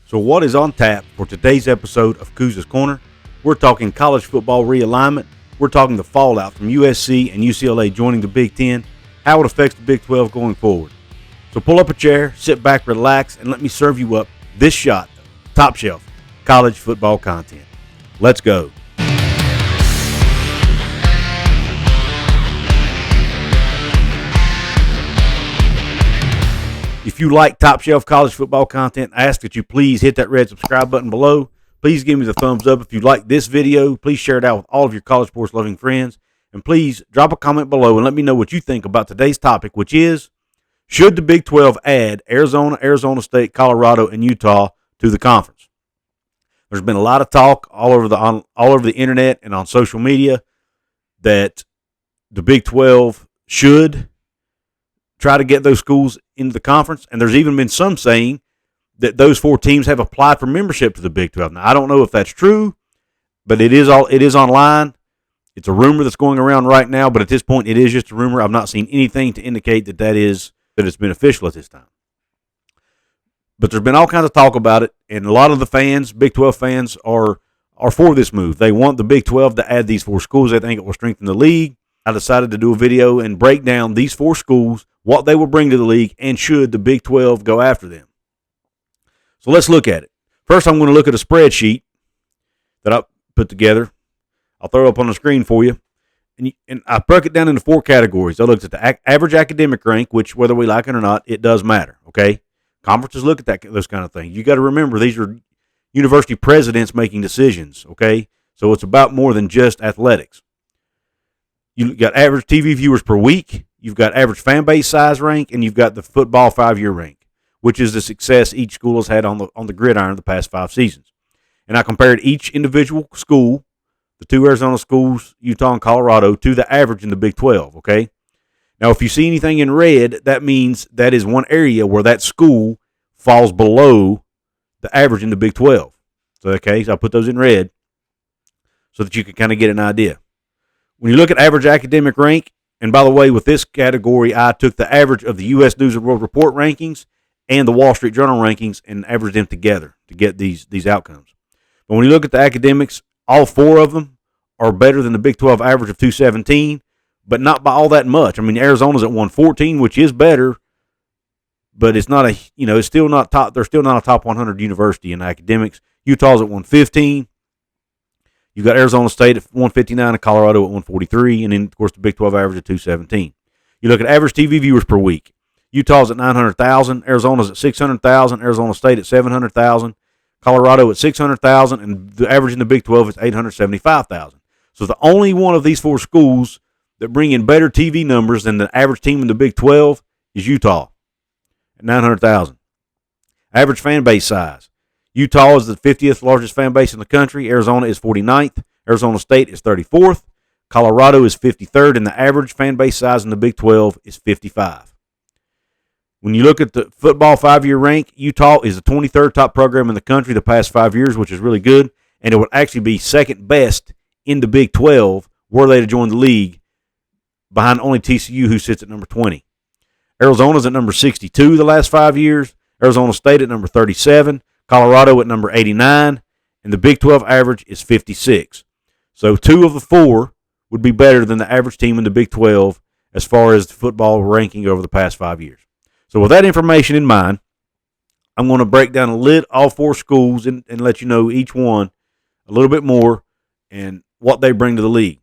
So what is on tap for today's episode of Kuz's Corner? We're talking college football realignment. We're talking the fallout from USC and UCLA joining the Big Ten, how it affects the Big 12 going forward. So pull up a chair, sit back, relax, and let me serve you up this shot of top shelf college football content. Let's go. If you like top shelf college football content, I ask that you please hit that red subscribe button below. Please give me the thumbs up if you like this video. Please share it out with all of your college sports loving friends. And please drop a comment below and let me know what you think about today's topic, which is, should the Big 12 add Arizona, Arizona State, Colorado, and Utah to the conference? There's been a lot of talk all over the internet and on social media that the Big 12 should try to get those schools into the conference, and there's even been some saying that those four teams have applied for membership to the Big 12. Now, I don't know if that's true, but it is online. It's a rumor that's going around right now, but at this point, it is just a rumor. I've not seen anything to indicate that it's been official at this time. But there's been all kinds of talk about it, and a lot of the fans, Big 12 fans, are for this move. They want the Big 12 to add these four schools. They think it will strengthen the league. I decided to do a video and break down these four schools, what they will bring to the league, and should the Big 12 go after them. So let's look at it. First, I'm going to look at a spreadsheet that I put together. I'll throw it up on the screen for you. And I broke it down into four categories. I looked at the average academic rank, which, whether we like it or not, it does matter, okay? Conferences look at those kind of things. You got to remember, these are university presidents making decisions, okay? So it's about more than just athletics. You got average TV viewers per week, you've got average fan base size rank, and you've got the football 5-year rank, which is the success each school has had on the gridiron the past 5 seasons. And I compared each individual school, the two Arizona schools, Utah and Colorado, to the average in the Big 12, okay? Now, if you see anything in red, that means that is one area where that school falls below the average in the Big 12. So, okay, so I put those in red so that you can kind of get an idea. When you look at average academic rank, and by the way, with this category, I took the average of the U.S. News and World Report rankings and the Wall Street Journal rankings and averaged them together to get these outcomes. But when you look at the academics, all four of them are better than the Big 12 average of 217, but not by all that much. I mean, Arizona's at 114, which is better, but it's not it's still not top. They're still not a top 100 university in academics. Utah's at 115. You got Arizona State at 159 and Colorado at 143, and then, of course, the Big 12 average at 217. You look at average TV viewers per week. Utah's at 900,000, Arizona's at 600,000, Arizona State at 700,000, Colorado at 600,000, and the average in the Big 12 is 875,000. So the only one of these four schools that bring in better TV numbers than the average team in the Big 12 is Utah at 900,000. Average fan base size. Utah is the 50th largest fan base in the country. Arizona is 49th. Arizona State is 34th. Colorado is 53rd, and the average fan base size in the Big 12 is 55. When you look at the football 5-year rank, Utah is the 23rd top program in the country the past 5 years, which is really good, and it would actually be second best in the Big 12 were they to join the league, behind only TCU, who sits at number 20. Arizona's at number 62 the last 5 years. Arizona State at number 37. Colorado at number 89, and the Big 12 average is 56. So 2 of the 4 would be better than the average team in the Big 12 as far as the football ranking over the past 5 years. So with that information in mind, I'm going to break down all 4 schools and let you know each one a little bit more and what they bring to the league.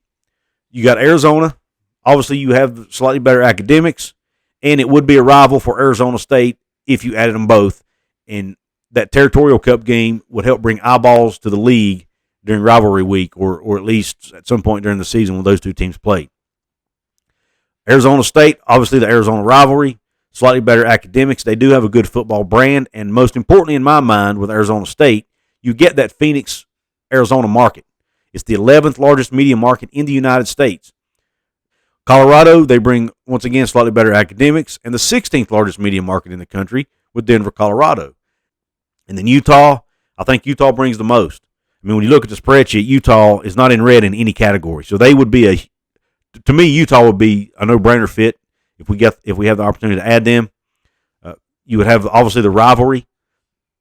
You got Arizona. Obviously, you have slightly better academics, and it would be a rival for Arizona State if you added them both. And that Territorial Cup game would help bring eyeballs to the league during rivalry week or at least at some point during the season when those two teams played. Arizona State, obviously the Arizona rivalry, slightly better academics. They do have a good football brand, and most importantly in my mind with Arizona State, you get that Phoenix, Arizona market. It's the 11th largest media market in the United States. Colorado, they bring, once again, slightly better academics, and the 16th largest media market in the country with Denver, Colorado. And then Utah, I think Utah brings the most. I mean, when you look at the spreadsheet, Utah is not in red in any category. So they would be to me, Utah would be a no-brainer fit if we have the opportunity to add them. You would have, obviously, the rivalry.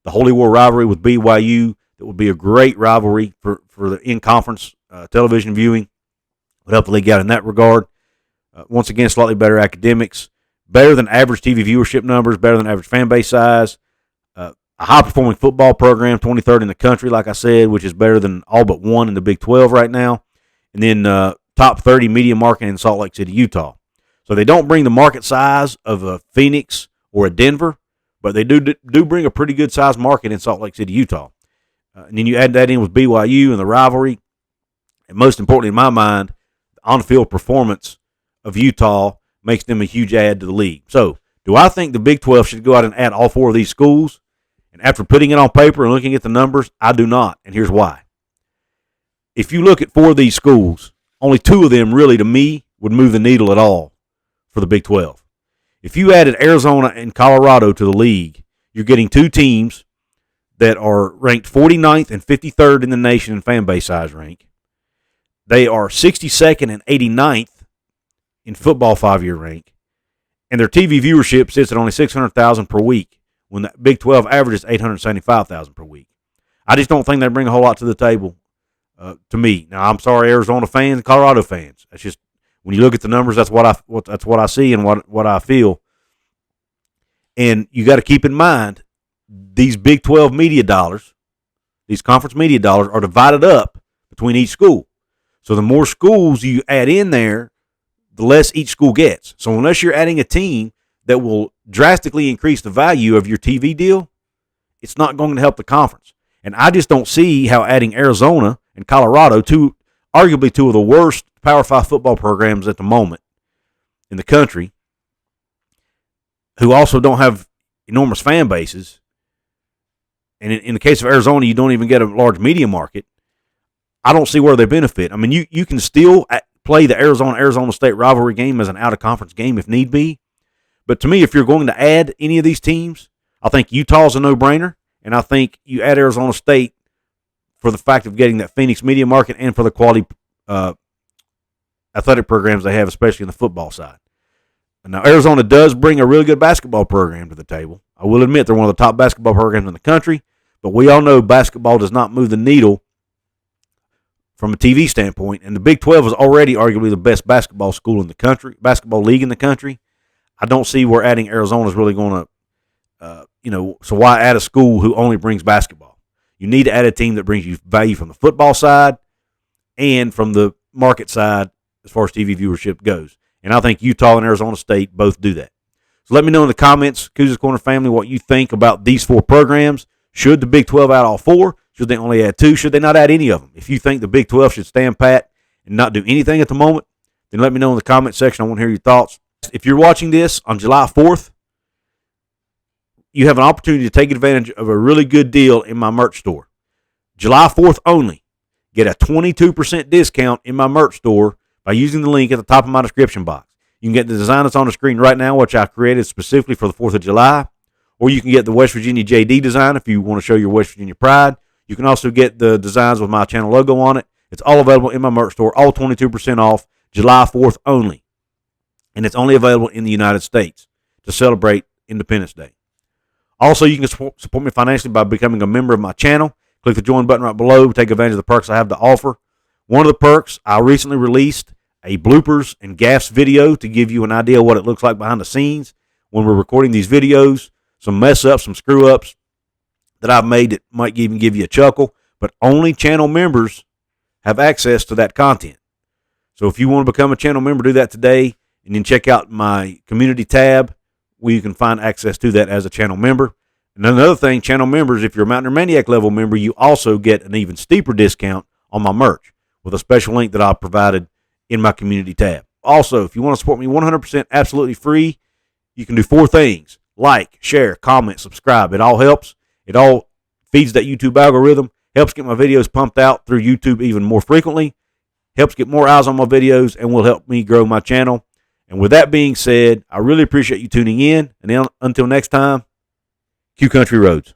the Holy War rivalry with BYU. That would be a great rivalry for the in-conference television viewing. Would help the league out in that regard. Once again, slightly better academics, better than average TV viewership numbers, better than average fan base size, a high-performing football program, 23rd in the country, like I said, which is better than all but one in the Big 12 right now, and then top 30 media market in Salt Lake City, Utah. So they don't bring the market size of a Phoenix or a Denver, but they do bring a pretty good-sized market in Salt Lake City, Utah. And then you add that in with BYU and the rivalry, and most importantly in my mind, the on-field performance of Utah makes them a huge add to the league. So, do I think the Big 12 should go out and add all four of these schools? And after putting it on paper and looking at the numbers, I do not, and here's why. If you look at four of these schools, only two of them really, to me, would move the needle at all for the Big 12. If you added Arizona and Colorado to the league, you're getting two teams that are ranked 49th and 53rd in the nation in fan base size rank. They are 62nd and 89th in football 5-year rank, and their TV viewership sits at only 600,000 per week when the Big 12 averages 875,000 per week. I just don't think they bring a whole lot to the table to me. Now, I'm sorry, Arizona fans and Colorado fans. That's just, when you look at the numbers, that's what I see and what I feel. And you got to keep in mind, these Big 12 media dollars, these conference media dollars, are divided up between each school. So the more schools you add in there, the less each school gets. So unless you're adding a team that will drastically increase the value of your TV deal, it's not going to help the conference. And I just don't see how adding Arizona and Colorado, arguably two of the worst Power 5 football programs at the moment in the country, who also don't have enormous fan bases, and in the case of Arizona, you don't even get a large media market, I don't see where they benefit. I mean, you can still play the Arizona State rivalry game as an out-of-conference game if need be. But to me, if you're going to add any of these teams, I think Utah's a no-brainer, and I think you add Arizona State for the fact of getting that Phoenix media market and for the quality athletic programs they have, especially in the football side. Now, Arizona does bring a really good basketball program to the table. I will admit they're one of the top basketball programs in the country, but we all know basketball does not move the needle from a TV standpoint, and the Big 12 is already arguably the best basketball school in the country, basketball league in the country. I don't see where adding Arizona is really going to, so why add a school who only brings basketball? You need to add a team that brings you value from the football side and from the market side as far as TV viewership goes. And I think Utah and Arizona State both do that. So let me know in the comments, Couz's Corner family, what you think about these four programs. Should the Big 12 add all four? Should they only add two? Should they not add any of them? If you think the Big 12 should stand pat and not do anything at the moment, then let me know in the comment section. I want to hear your thoughts. If you're watching this on July 4th, you have an opportunity to take advantage of a really good deal in my merch store. July 4th only. Get a 22% discount in my merch store by using the link at the top of my description box. You can get the design that's on the screen right now, which I created specifically for the 4th of July, or you can get the West Virginia JD design if you want to show your West Virginia pride. You can also get the designs with my channel logo on it. It's all available in my merch store, all 22% off, July 4th only. And it's only available in the United States to celebrate Independence Day. Also, you can support me financially by becoming a member of my channel. Click the join button right below. Take advantage of the perks I have to offer. One of the perks, I recently released a bloopers and gaffes video to give you an idea of what it looks like behind the scenes when we're recording these videos. Some mess-ups, some screw-ups that I've made that might even give you a chuckle. But only channel members have access to that content. So if you want to become a channel member, do that today. And then check out my community tab where you can find access to that as a channel member. And another thing, channel members, if you're a Mountaineer Maniac level member, you also get an even steeper discount on my merch with a special link that I provided in my community tab. Also, if you want to support me 100% absolutely free, you can do four things. Like, share, comment, subscribe. It all helps. It all feeds that YouTube algorithm, helps get my videos pumped out through YouTube even more frequently, helps get more eyes on my videos, and will help me grow my channel. And with that being said, I really appreciate you tuning in. And until next time, Q Country Roads.